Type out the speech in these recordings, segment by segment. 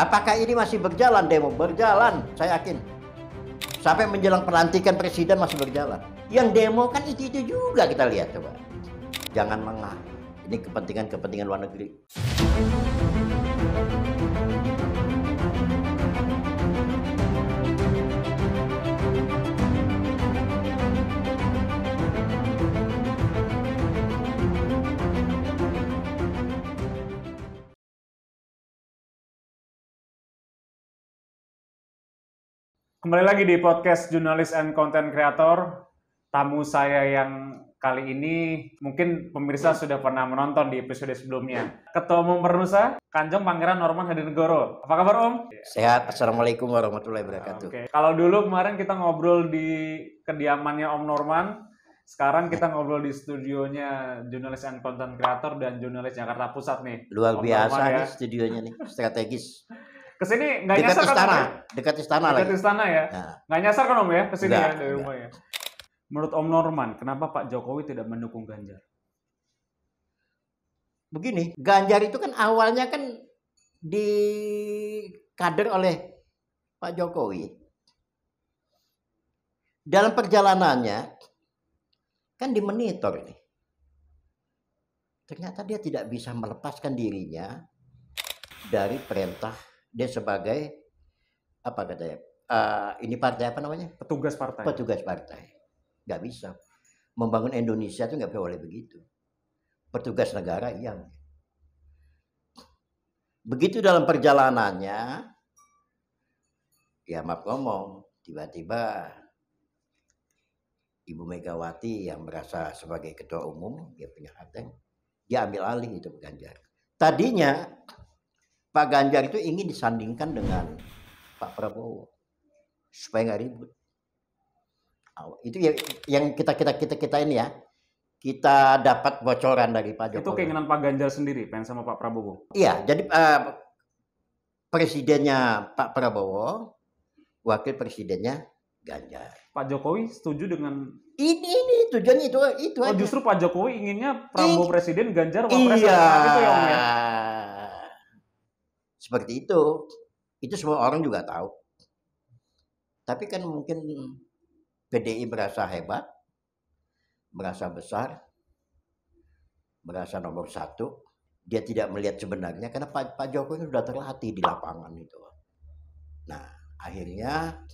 Apakah ini masih berjalan demo? Berjalan, saya yakin. Sampai menjelang pelantikan presiden masih berjalan. Yang demo kan itu juga kita lihat coba. Jangan lengah. Ini kepentingan luar negeri. Kembali lagi di podcast Jurnalis and Content Creator. Tamu saya yang kali ini mungkin pemirsa sudah pernah menonton di episode sebelumnya. Ketua Umum Pernusa, Kanjeng Pangeran Norman Hadinegoro. Apa kabar Om? Sehat. Assalamualaikum warahmatullahi wabarakatuh. Oke. Kalau dulu kemarin kita ngobrol di kediamannya Om Norman, sekarang kita ngobrol di studionya Jurnalis and Content Creator dan Jurnalis Jakarta Pusat nih. Luar Om biasa Norman, nih studionya nih, strategis. Kesini nggak Dekat nyasar istana, kan? dekat istana lagi. Dekat istana ya? Nah. Nggak nyasar kan Om ya kesini Enggak, ya dari rumah ya? Menurut Om Norman, kenapa Pak Jokowi tidak mendukung Ganjar? Begini, Ganjar itu kan awalnya kan dikader oleh Pak Jokowi. Dalam perjalanannya kan dimonitor ini. Ternyata dia tidak bisa melepaskan dirinya dari perintah dia sebagai apa katanya? Ini partai apa namanya? Petugas partai. Petugas partai. Nggak bisa. Membangun Indonesia itu nggak boleh begitu. Petugas negara iya. Begitu dalam perjalanannya, ya maaf ngomong, tiba-tiba Ibu Megawati yang merasa sebagai ketua umum, dia punya hati, dia ambil alih itu Ganjar. Tadinya Pak Ganjar itu ingin disandingkan dengan Pak Prabowo supaya nggak ribut. Itu yang kita ini ya, kita dapat bocoran dari Pak Jokowi. Itu keinginan Pak Ganjar sendiri, pengen sama Pak Prabowo. Iya, jadi presidennya Pak Prabowo, wakil presidennya Ganjar. Pak Jokowi setuju dengan ini tujuannya itu aja. Justru Pak Jokowi inginnya Prabowo presiden, Ganjar wapres. Iya. Itu ya Om ya. Seperti itu semua orang juga tahu. Tapi kan mungkin PDI merasa hebat, merasa besar, merasa nomor satu. Dia tidak melihat sebenarnya karena Pak Jokowi sudah terlatih di lapangan itu. Nah, akhirnya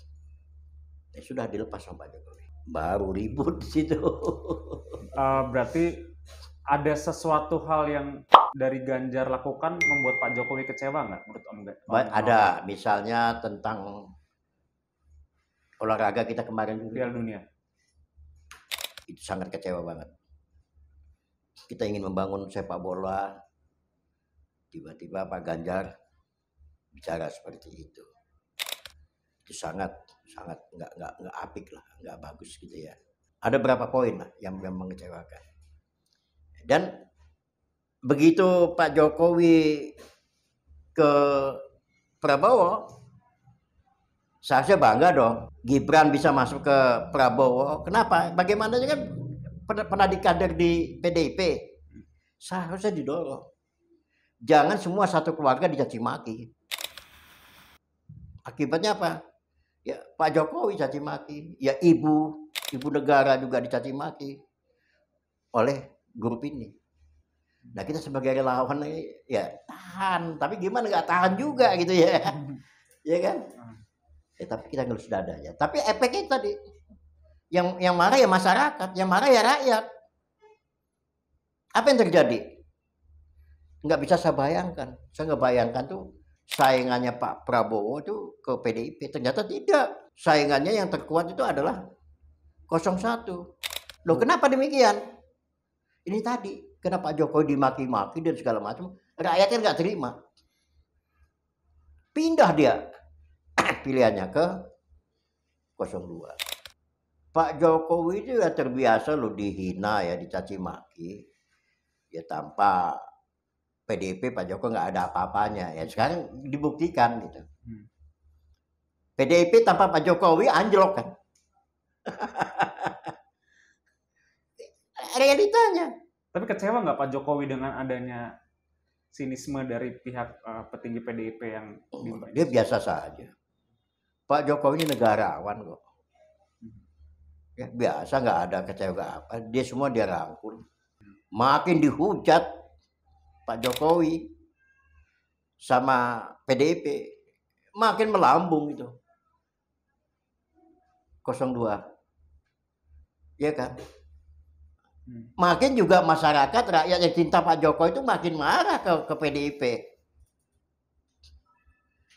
sudah dilepas sama Pak Jokowi. Baru ribut di situ. Berarti ada sesuatu hal yang dari Ganjar lakukan membuat Pak Jokowi kecewa nggak menurut Om? Ada, misalnya tentang olahraga kita kemarin Piala Dunia. Itu sangat kecewa banget. Kita ingin membangun sepak bola, tiba-tiba Pak Ganjar bicara seperti itu. Itu sangat nggak apik lah, nggak bagus gitu ya. Ada berapa poin lah yang mengecewakan. Dan begitu Pak Jokowi ke Prabowo, seharusnya bangga dong. Gibran bisa masuk ke Prabowo. Kenapa? Bagaimana kan pernah dikader di PDIP. Seharusnya didorong. Jangan semua satu keluarga dicaci maki. Akibatnya apa? Ya Pak Jokowi caci maki. Ya ibu negara juga dicaci maki oleh grup ini. Nah kita sebagai relawan ya tahan. Tapi gimana nggak tahan juga gitu ya. Ya kan? Tapi kita ngelus dada ya. Tapi efeknya tadi yang marah ya masyarakat, yang marah ya rakyat. Apa yang terjadi? Nggak bisa saya bayangkan. Saya nggak bayangkan tuh saingannya Pak Prabowo tuh ke PDIP. Ternyata tidak. Saingannya yang terkuat itu adalah 01. Loh kenapa demikian? Ini tadi. Kenapa Pak Jokowi dimaki-maki dan segala macam. Rakyatnya nggak terima. Pindah dia pilihannya ke 02. Pak Jokowi itu ya terbiasa loh dihina ya, dicaci maki. Ya tanpa PDIP Pak Jokowi nggak ada apa-apanya ya. Sekarang dibuktikan gitu. PDIP tanpa Pak Jokowi anjlok kan. Realitanya. Tapi kecewa nggak Pak Jokowi dengan adanya sinisme dari pihak petinggi PDIP yang Dia biasa saja. Pak Jokowi ini negarawan kok. Ya, biasa, nggak ada kecewa apa. Dia semua dia rangkul. Makin dihujat Pak Jokowi sama PDIP, makin melambung itu. 02. Ya kan? Makin juga masyarakat, rakyat yang cinta Pak Jokowi itu makin marah ke PDIP.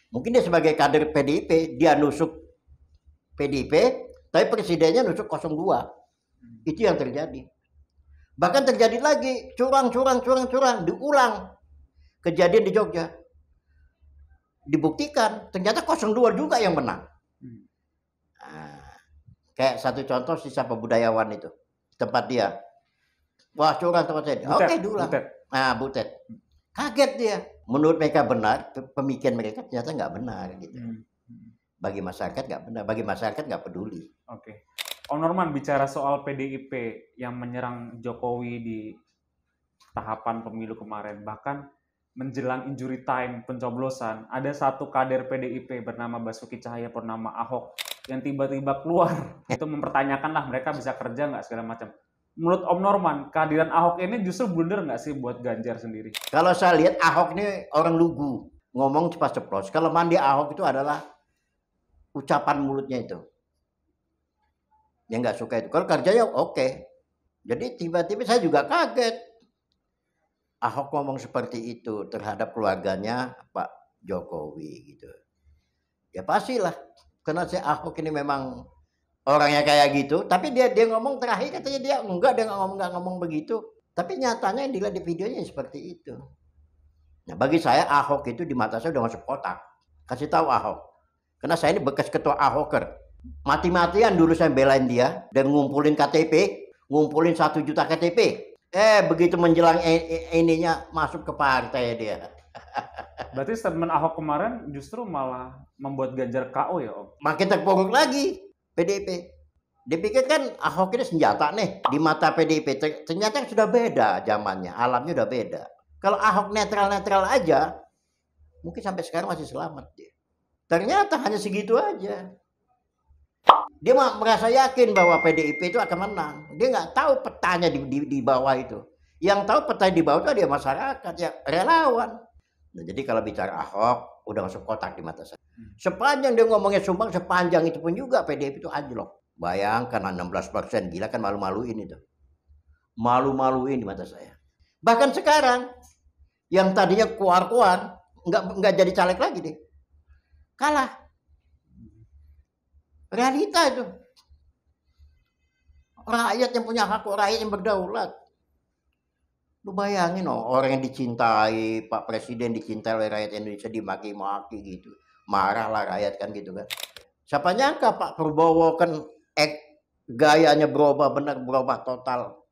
Mungkin dia sebagai kader PDIP, dia nusuk PDIP, tapi presidennya nusuk 02. Itu yang terjadi. Bahkan terjadi lagi, curang, diulang. Kejadian di Jogja. Dibuktikan, ternyata 02 juga yang menang. Nah, kayak satu contoh sisa pebudayawan itu. Tempat dia. Wah, curang tempat saya. Oke, diulang. Nah, Butet. Kaget dia. Menurut mereka benar, pemikiran mereka ternyata nggak benar gitu. Bagi masyarakat nggak benar, bagi masyarakat nggak peduli. Oke. Om Norman bicara soal PDIP yang menyerang Jokowi di tahapan pemilu kemarin, bahkan menjelang injury time pencoblosan, ada satu kader PDIP bernama Basuki Cahayapurnama Ahok yang tiba-tiba keluar itu mempertanyakan lah mereka bisa kerja nggak segala macam. Menurut Om Norman, kehadiran Ahok ini justru blunder nggak sih buat Ganjar sendiri? Kalau saya lihat Ahok ini orang lugu, ngomong cepat-ceplos. Kalau mandi Ahok itu adalah ucapan mulutnya itu. Yang nggak suka itu. Kalau kerjanya oke. Jadi tiba-tiba saya juga kaget. Ahok ngomong seperti itu terhadap keluarganya Pak Jokowi gitu. Ya pastilah. Karena si Ahok ini memang orangnya kayak gitu, tapi dia ngomong terakhir katanya dia nggak ngomong begitu. Tapi nyatanya yang dilihat di videonya seperti itu. Nah, bagi saya Ahok itu di mata saya udah masuk kotak. Kasih tahu Ahok. Karena saya ini bekas ketua Ahoker. Mati-matian dulu saya belain dia dan ngumpulin KTP, ngumpulin 1 juta KTP. Begitu menjelang ininya masuk ke partai dia. Berarti statement Ahok kemarin justru malah membuat Ganjar KO ya Om? Makin terpuruk lagi PDIP. Dipikir kan Ahok ini senjata nih di mata PDIP. Ternyata sudah beda zamannya, alamnya udah beda. Kalau Ahok netral-netral aja, mungkin sampai sekarang masih selamat dia. Ternyata hanya segitu aja. Dia merasa yakin bahwa PDIP itu akan menang. Dia nggak tahu petanya di bawah itu. Yang tahu petanya di bawah itu ada masyarakat, ya relawan. Nah, jadi kalau bicara Ahok, udah masuk kotak di mata saya. Sepanjang dia ngomongnya sumbang, sepanjang itu pun juga PDIP itu anjlok. Bayangkan 16%, gila kan, malu-maluin itu. Malu-maluin di mata saya. Bahkan sekarang, yang tadinya keluar-keluar, nggak jadi caleg lagi deh. Kalah. Realita itu. Rakyat yang punya hak, rakyat yang berdaulat. Lu bayangin orang yang dicintai, Pak Presiden dicintai oleh rakyat Indonesia dimaki-maki gitu. Marahlah rakyat kan gitu kan. Siapa nyangka Pak Prabowo kan gayanya berubah total.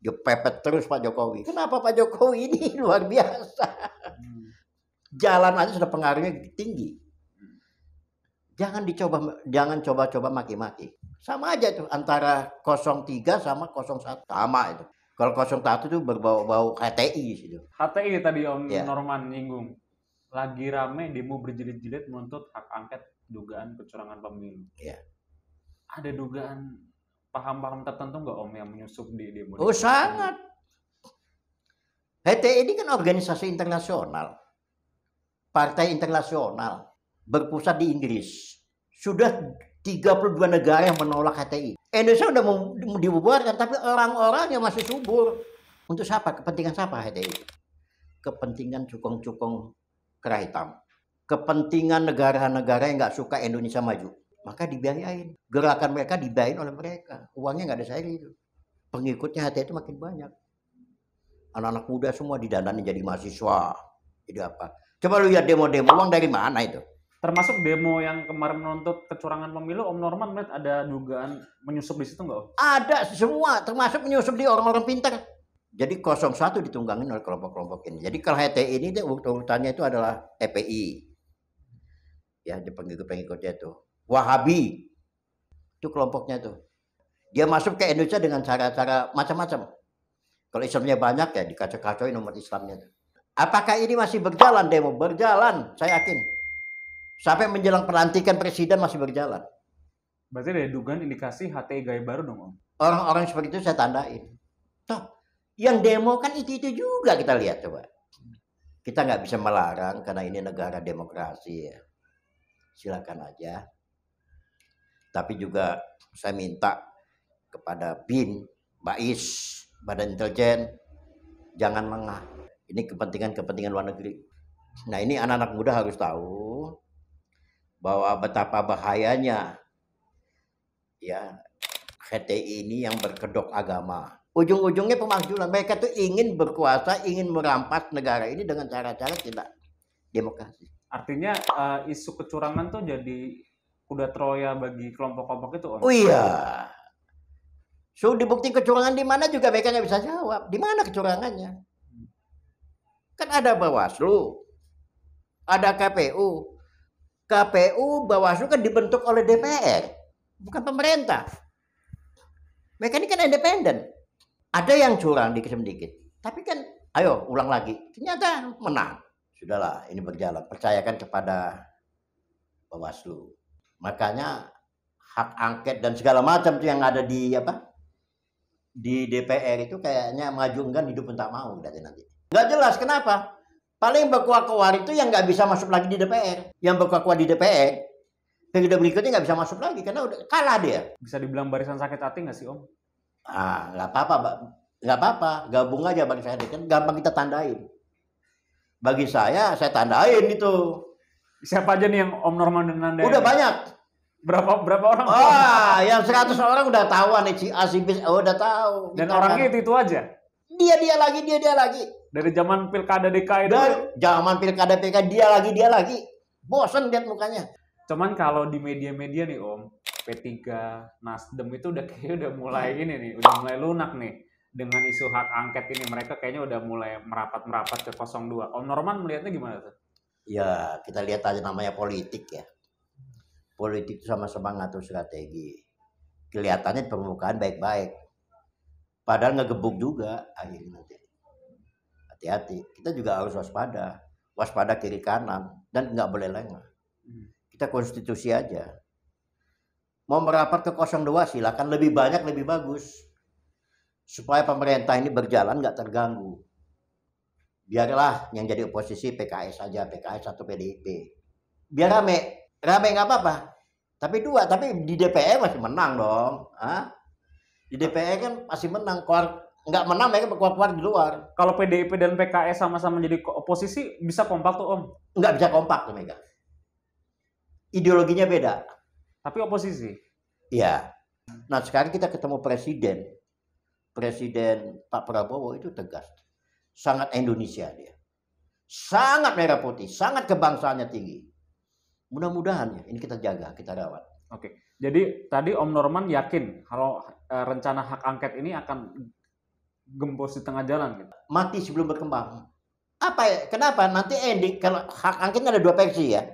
Dia pepet terus Pak Jokowi. Kenapa Pak Jokowi ini luar biasa. Jalan aja sudah pengaruhnya tinggi. Jangan coba-coba maki-maki. Sama aja tuh antara 03 sama 01. Sama itu. Kalau 01 itu berbau-bau HTI situ. HTI tadi Om Norman nyinggung. Lagi rame demo berjilid-jilid menuntut hak angket dugaan kecurangan pemilu. Iya. Ada dugaan paham-paham tertentu nggak Om yang menyusup di demo? Oh sangat. HTI ini kan organisasi internasional. Partai internasional. Berpusat di Inggris. Sudah 32 negara yang menolak HTI. Indonesia udah mau dibubarkan, tapi orang-orang yang masih subur. Untuk siapa? Kepentingan siapa HTI? Kepentingan cukong-cukong kera hitam. Kepentingan negara-negara yang nggak suka Indonesia maju. Maka dibiayain. Gerakan mereka dibiayain oleh mereka. Uangnya nggak ada saya itu. Pengikutnya HTI itu makin banyak. Anak-anak muda semua didandani jadi mahasiswa. Jadi apa? Coba lu lihat demo-demo, uang dari mana itu? Termasuk demo yang kemarin menuntut kecurangan pemilu, Om Norman melihat ada dugaan menyusup di situ nggak Om? Ada semua, termasuk menyusup di orang-orang pintar. Jadi 01 ditunggangin oleh kelompok-kelompok ini. Jadi kalau HTI ini urutannya itu adalah TPI. Ya, di pengikut-pengikutnya itu. Wahabi. Itu kelompoknya itu. Dia masuk ke Indonesia dengan cara-cara macam-macam. Kalau Islamnya banyak ya dikacau-kacauin umat Islamnya itu. Apakah ini masih berjalan demo? Berjalan, saya yakin. Sampai menjelang pelantikan presiden masih berjalan. Berarti ada dugaan indikasi HTI gaya baru dong, Om? Orang-orang seperti itu saya tandain. Toh, yang demo kan itu juga kita lihat coba. Kita nggak bisa melarang karena ini negara demokrasi ya. Silakan aja. Tapi juga saya minta kepada BIN, BAIS, Badan Intelijen, jangan lengah. Ini kepentingan luar negeri. Nah ini anak-anak muda harus tahu bahwa betapa bahayanya ya HTI ini yang berkedok agama. Ujung-ujungnya pemakzulan. Mereka tuh ingin berkuasa, ingin merampas negara ini dengan cara-cara tidak demokrasi. Artinya isu kecurangan tuh jadi kuda Troya bagi kelompok-kelompok itu, Om? Oh iya. So dibukti kecurangan di mana juga mereka nggak bisa jawab. Di mana kecurangannya? Kan ada Bawaslu, ada KPU. KPU, Bawaslu kan dibentuk oleh DPR, bukan pemerintah. Mereka ini kan independen. Ada yang curang dikit-dikit, tapi kan ayo ulang lagi. Ternyata menang. Sudahlah, ini berjalan. Percayakan kepada Bawaslu. Makanya hak angket dan segala macam tuh yang ada di di DPR itu kayaknya maju enggak hidup pun tak mau nanti. Nggak jelas kenapa. Paling berkuah-kuah itu yang nggak bisa masuk lagi di DPR. Yang berkuah-kuah di DPR, periode berikutnya nggak bisa masuk lagi karena udah kalah dia. Bisa dibilang barisan sakit hati nggak sih, Om? Nggak apa-apa, nggak apa-apa. Gabung aja barisan sakit kan gampang kita tandain. Bagi saya tandain itu. Siapa aja nih yang Om Norman dan Nanda? Udah banyak. Berapa orang? Yang 100 orang udah tahu nih si A, si B, udah tahu. Dan orangnya itu aja. Dia lagi. Dari zaman pilkada DKI dari zaman pilkada DKI dia lagi. Bosan lihat mukanya. Cuman kalau di media-media nih Om, P3, Nasdem itu udah mulai ini nih, udah mulai lunak nih dengan isu hak angket ini. Mereka kayaknya udah mulai merapat ke 02. Om Norman melihatnya gimana tuh? Ya, kita lihat aja namanya politik ya. Politik itu sama-sama ngatur strategi. Kelihatannya di permukaan baik-baik. Padahal ngegebuk juga akhirnya nanti. Hati-hati. Kita juga harus waspada. Waspada kiri kanan. Dan nggak boleh lengah. Kita konstitusi aja. Mau merapat ke 02 silakan. Lebih banyak lebih bagus. Supaya pemerintah ini berjalan nggak terganggu. Biarlah yang jadi oposisi PKS aja. PKS atau PDIP. Biar rame. Rame nggak apa-apa. Tapi di DPR masih menang dong. Di DPR kan masih menang. Nggak menang mereka berkuat-kuat di luar. Kalau PDIP dan PKS sama-sama jadi oposisi bisa kompak tuh Om? Nggak bisa kompak tuh mereka. Ideologinya beda. Tapi oposisi? Iya. Nah sekarang kita ketemu presiden. Presiden Pak Prabowo itu tegas. Sangat Indonesia dia. Sangat merah putih. Sangat kebangsaannya tinggi. Mudah-mudahan ya ini kita jaga, kita rawat. Oke. Jadi tadi Om Norman yakin kalau rencana hak angket ini akan gembos di tengah jalan gitu. Mati sebelum berkembang. Apa ya? Kenapa? Nanti ending kalau hak angket ada dua versi ya.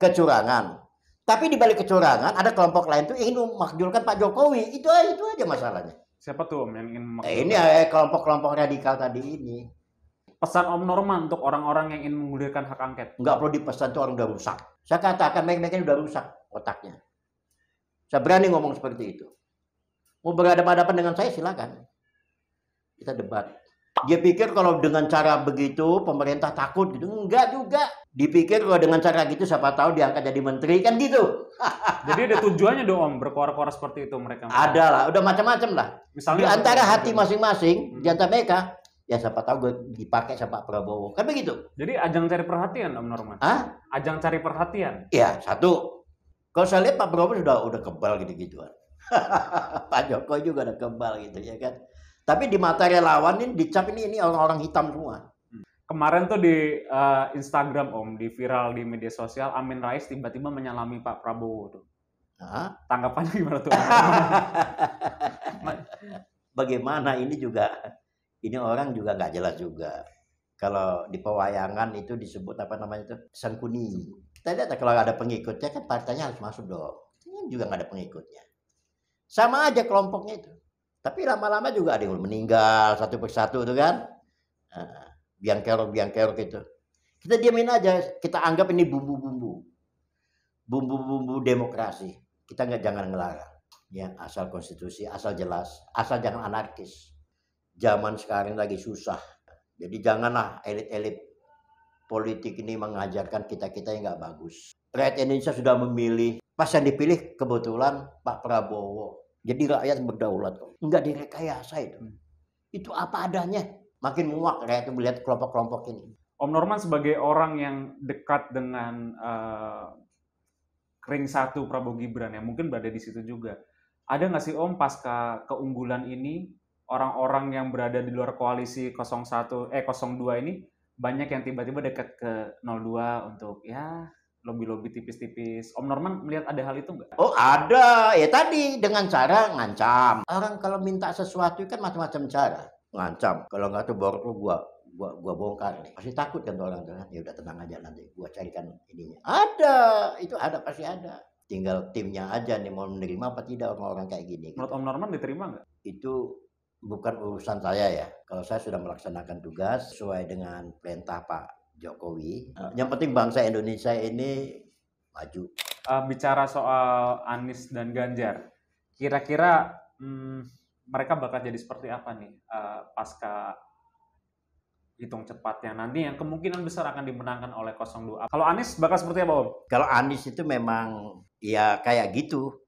Kecurangan. Tapi di balik kecurangan ada kelompok lain tuh ingin memakzulkan Pak Jokowi. Itu aja masalahnya. Siapa tuh Om yang ingin memakzulkan? Ini kelompok-kelompok radikal tadi ini. Pesan Om Norman untuk orang-orang yang ingin menggulirkan hak angket. Nggak perlu dipesan tuh orang udah rusak. Saya katakan mereka udah rusak otaknya. Saya berani ngomong seperti itu. Mau berhadapan-hadapan dengan saya silakan. Kita debat. Dia pikir kalau dengan cara begitu pemerintah takut gitu. Enggak juga. Dipikir kalau dengan cara gitu siapa tahu diangkat jadi menteri kan gitu. Jadi ada tujuannya dong Om berkoar-koar seperti itu mereka. Ada lah, udah macam-macam lah. Misalnya di antara hati masing-masing, di antara mereka, ya siapa tahu gue dipakai sama Pak Prabowo. Kan begitu. Jadi ajang cari perhatian Om Norman. Ajang cari perhatian. Iya, satu. Kalau saya lihat Pak Prabowo udah kebal gitu-gituan. Pak Jokowi juga udah kebal gitu ya kan. Tapi di mata relawan ini dicap ini orang-orang hitam semua. Kemarin tuh di Instagram Om, di viral di media sosial, Amin Rais tiba-tiba menyalami Pak Prabowo tuh. Tanggapannya gimana tuh? Bagaimana ini orang juga nggak jelas juga. Kalau di pewayangan itu disebut apa namanya itu pesan kuning. Kita lihat kalau ada pengikutnya kan partainya harus masuk dong. Ini juga nggak ada pengikutnya. Sama aja kelompoknya itu. Tapi lama-lama juga ada yang meninggal satu persatu tuh kan. biang kerok itu. Kita diamin aja, kita anggap ini bumbu demokrasi. Kita jangan ngelarang. Ya, asal konstitusi, asal jelas, asal jangan anarkis. Zaman sekarang lagi susah. Jadi janganlah elit-elit politik ini mengajarkan kita yang nggak bagus. Rakyat Indonesia sudah memilih, pas yang dipilih kebetulan Pak Prabowo. Jadi rakyat berdaulat, nggak direkayasa itu. Itu apa adanya. Makin muak rakyat itu melihat kelompok-kelompok ini. Om Norman sebagai orang yang dekat dengan ring 1 Prabowo Gibran yang mungkin berada di situ juga. Ada nggak sih Om pasca keunggulan ini orang-orang yang berada di luar koalisi 02 ini banyak yang tiba-tiba dekat ke 02 untuk ya lobby-lobby tipis-tipis. Om Norman melihat ada hal itu nggak? Oh ada, ya tadi dengan cara ngancam. Orang kalau minta sesuatu kan macam-macam cara. Ngancam, kalau nggak tuh baru gua bongkar nih. Pasti takut kan orang tuh. Ya udah tenang aja nanti gua carikan ininya. Ada, itu ada pasti ada. Tinggal timnya aja nih mau menerima apa tidak orang-orang kayak gini. Menurut Om Norman diterima nggak? Itu bukan urusan saya ya. Kalau saya sudah melaksanakan tugas sesuai dengan perintah Pak Jokowi. Yang penting bangsa Indonesia ini maju. Bicara soal Anies dan Ganjar, kira-kira mereka bakal jadi seperti apa nih pasca hitung cepatnya nanti yang kemungkinan besar akan dimenangkan oleh 02. Kalau Anies bakal seperti apa Om? Kalau Anies itu memang ya kayak gitu.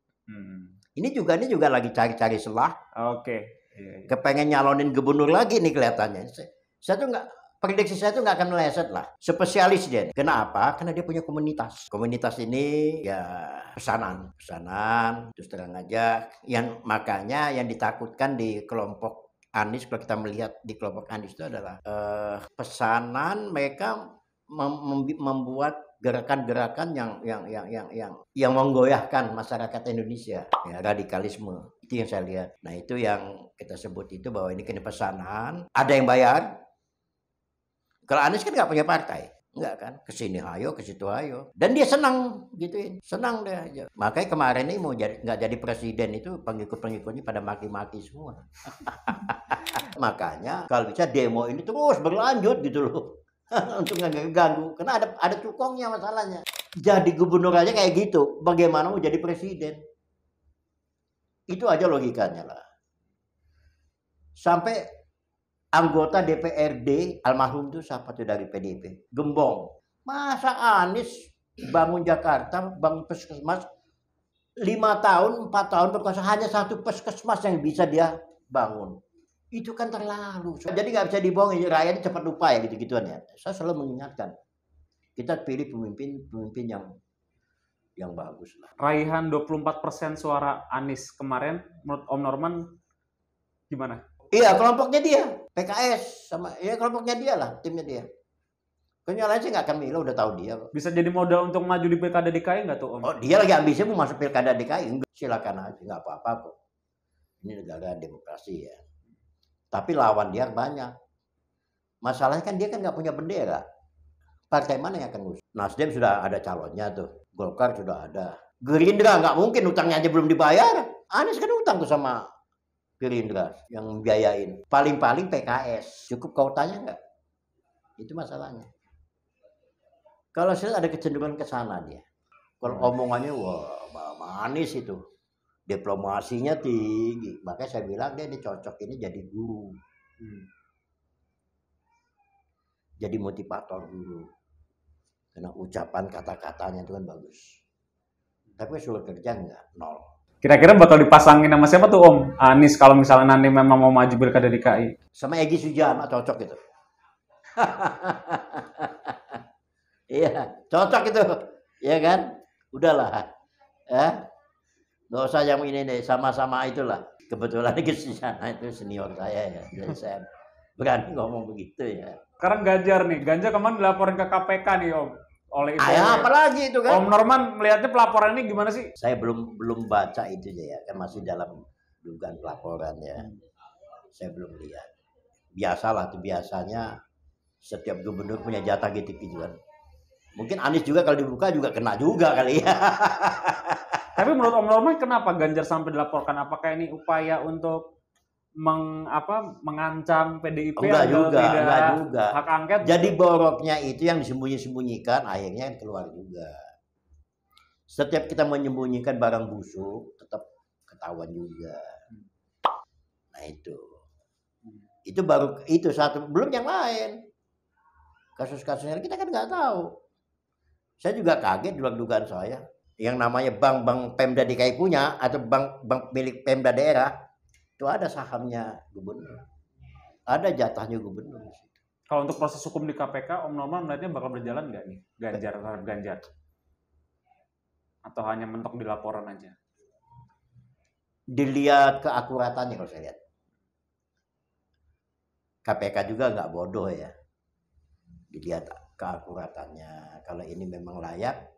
Ini juga lagi cari-cari celah. Oke. Kepengen nyalonin gubernur lagi nih kelihatannya. Saya tuh prediksi saya tuh nggak akan meleset lah. Spesialis dia. Kenapa? Karena dia punya komunitas. Komunitas ini ya pesanan. Terus terang aja. Makanya yang ditakutkan di kelompok Anies, kalau kita melihat di kelompok Anies itu adalah pesanan mereka membuat gerakan-gerakan yang menggoyahkan masyarakat Indonesia, ya, radikalisme. Itu yang saya lihat. Nah itu yang kita sebut itu bahwa ini kena pesanan. Ada yang bayar. Kalau Anies kan nggak punya partai. Enggak kan, kesini ayo, ke situ ayo, dan dia senang gituin, senang deh aja. Makanya kemarin ini mau nggak jadi presiden itu pengikut-pengikutnya pada maki-maki semua. Makanya kalau bisa demo ini terus berlanjut gitu loh, untuk nggak ganggu, karena ada cukongnya masalahnya. Jadi gubernur aja kayak gitu, bagaimana mau jadi presiden? Itu aja logikanya lah. Sampai anggota DPRD almarhum tuh siapa tuh dari PDIP, Gembong. Masa Anies bangun Jakarta, bangun puskesmas 5 tahun, 4 tahun berkuasa hanya satu puskesmas yang bisa dia bangun. Itu kan terlalu. Jadi nggak bisa dibohongin, rakyat cepat lupa ya gitu-gituan ya. Saya selalu mengingatkan, kita pilih pemimpin yang bagus lah. Raihan 24% suara Anies kemarin, menurut Om Norman gimana? Iya, kelompoknya dia, PKS sama ya kelompoknya dia lah, timnya dia. Kenyalanya sih nggak akan milah, udah tahu dia. Bisa jadi modal untuk maju di Pilkada DKI nggak tuh Om? Oh, dia lagi ambisi mau masuk Pilkada DKI, enggak, silakan aja, nggak apa-apa kok. Ini negara demokrasi ya. Tapi lawan dia banyak. Masalahnya kan dia kan nggak punya bendera. Partai mana yang akan ngusung? Nasdem sudah ada calonnya tuh, Golkar sudah ada. Gerindra nggak mungkin, utangnya aja belum dibayar. Anies kan utang tuh sama Gerindra yang biayain. Paling-paling PKS. Cukup kuotanya enggak? Itu masalahnya. Kalau saya ada kecenderungan ke sana dia. Kalau omongannya wah manis itu. Diplomasinya tinggi. Makanya saya bilang dia ini cocok ini jadi guru. Jadi motivator guru. Karena ucapan kata-katanya itu kan bagus. Tapi suruh kerja enggak, nol. Kira-kira bakal dipasangin sama siapa tuh Om? Anies kalau misalnya nanti memang mau maju Pilkada DKI. Sama Egy Sujana cocok itu. Iya, cocok itu. Iya kan? Udahlah. Nggak usah yang ini deh, sama-sama itulah. Kebetulan Egy Sujana itu senior saya ya. Jadi saya berani ngomong begitu ya. Sekarang Ganjar nih. Ganjar kemarin dilaporin ke KPK nih Om. Oleh itu. Apalagi itu kan? Om Norman melihatnya pelaporan ini gimana sih? Saya belum baca itu ya, kan masih dalam dugaan pelaporan ya. Saya belum lihat. Biasalah tuh, biasanya setiap gubernur punya jatah gitu-gituan. Mungkin Anies juga kalau dibuka juga kena juga kali ya. Tapi menurut Om Norman kenapa Ganjar sampai dilaporkan? Apakah ini upaya untuk mengancam PDIP Enggak agar juga, tidak enggak juga. hak angket. Jadi boroknya itu yang disembunyi-sembunyikan akhirnya kan keluar juga. Setiap kita menyembunyikan barang busuk tetap ketahuan juga. Nah itu baru itu satu, belum yang lain. Kasus-kasusnya kita kan nggak tahu. Saya juga kaget dugaan saya. Yang namanya bank Pemda DKI punya atau bank milik Pemda daerah itu ada sahamnya gubernur, ada jatahnya gubernur. Kalau untuk proses hukum di KPK, Om Norman melihatnya bakal berjalan nggak nih terhadap Ganjar? Atau hanya mentok di laporan aja? Dilihat keakuratannya kalau saya lihat. KPK juga nggak bodoh ya. Dilihat keakuratannya. Kalau ini memang layak,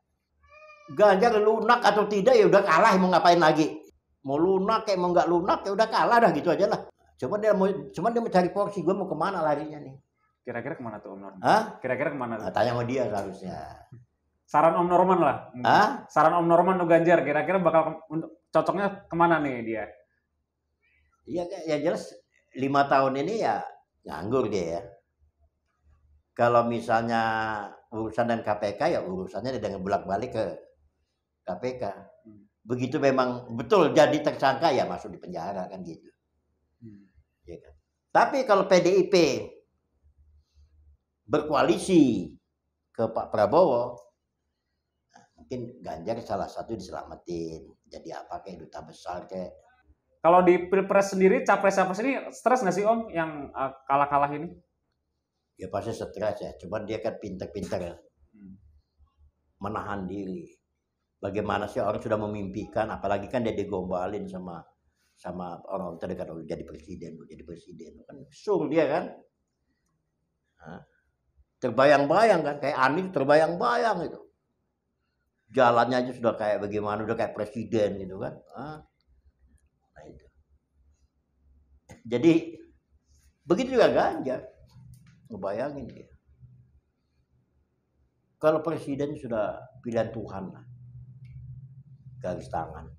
Ganjar lunak atau tidak ya udah kalah, mau ngapain lagi? Mau lunak kayak mau nggak lunak ya udah kalah dah, gitu aja lah. Cuma dia mau cari porsi, gue mau kemana larinya nih? Kira-kira kemana tuh Om Norman? Hah? Kira-kira kemana? Nah, tanya sama dia seharusnya. Saran Om Norman lah. Hah? Saran Om Norman untuk Ganjar, kira-kira bakal cocoknya kemana nih dia? Iya, ya jelas 5 tahun ini ya nganggur dia ya. Kalau misalnya urusan dan KPK ya urusannya dengan bolak-balik ke KPK. Begitu memang betul jadi tersangka ya masuk di penjara kan gitu. Ya kan? Tapi kalau PDIP berkoalisi ke Pak Prabowo, mungkin Ganjar salah satu diselamatin. Jadi apa kayak duta besar kayak. Kalau di Pilpres sendiri, capres-capres ini stres nggak sih Om yang kalah-kalah ini? Ya pasti stres ya. Cuman dia kan pintar-pintar menahan diri. Bagaimana sih orang sudah memimpikan, apalagi kan dia digombalin sama orang terdekat, jadi presiden kan sur dia kan. Nah, terbayang-bayang kan, kayak Anies terbayang-bayang itu. Jalannya aja sudah kayak bagaimana, udah kayak presiden gitu kan. Nah itu. Jadi begitu juga Ganjar. Ngebayangin dia. Kalau presiden sudah pilihan Tuhan lah. Garis tangan.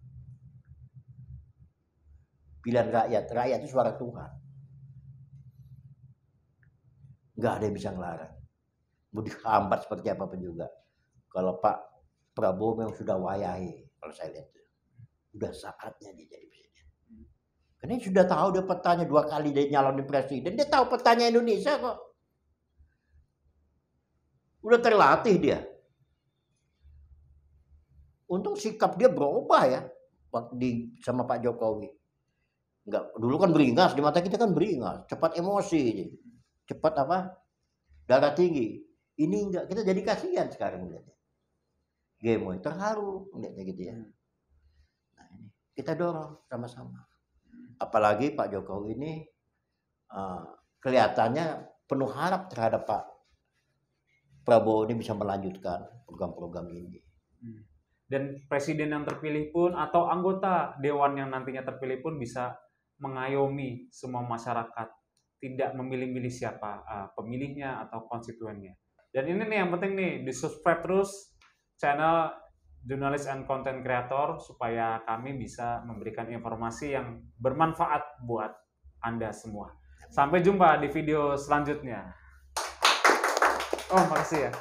Pilihan rakyat itu suara Tuhan. Nggak ada yang bisa ngelarang. Mau dihambat seperti apapun juga. Kalau Pak Prabowo memang sudah wayahe, kalau saya lihat. Udah saatnya dia jadi presiden. Karena dia sudah tahu dia petanya 2 kali dia nyalonin presiden. Dia tahu petanya Indonesia kok. Udah terlatih dia. Untung sikap dia berubah ya waktu sama Pak Jokowi. Enggak, dulu kan beringas, di mata kita kan beringas, cepat emosi, cepat darah tinggi. Ini enggak, kita jadi kasihan sekarang melihatnya. Gemoy terharu melihatnya gitu ya. Nah ini kita dorong sama-sama. Apalagi Pak Jokowi ini kelihatannya penuh harap terhadap Pak Prabowo ini bisa melanjutkan program-program ini. Dan presiden yang terpilih pun atau anggota dewan yang nantinya terpilih pun bisa mengayomi semua masyarakat, tidak memilih-milih siapa pemilihnya atau konstituennya. Dan ini nih yang penting nih, di-subscribe terus channel Jurnalis and Content Creator supaya kami bisa memberikan informasi yang bermanfaat buat Anda semua. Sampai jumpa di video selanjutnya. Oh, makasih ya.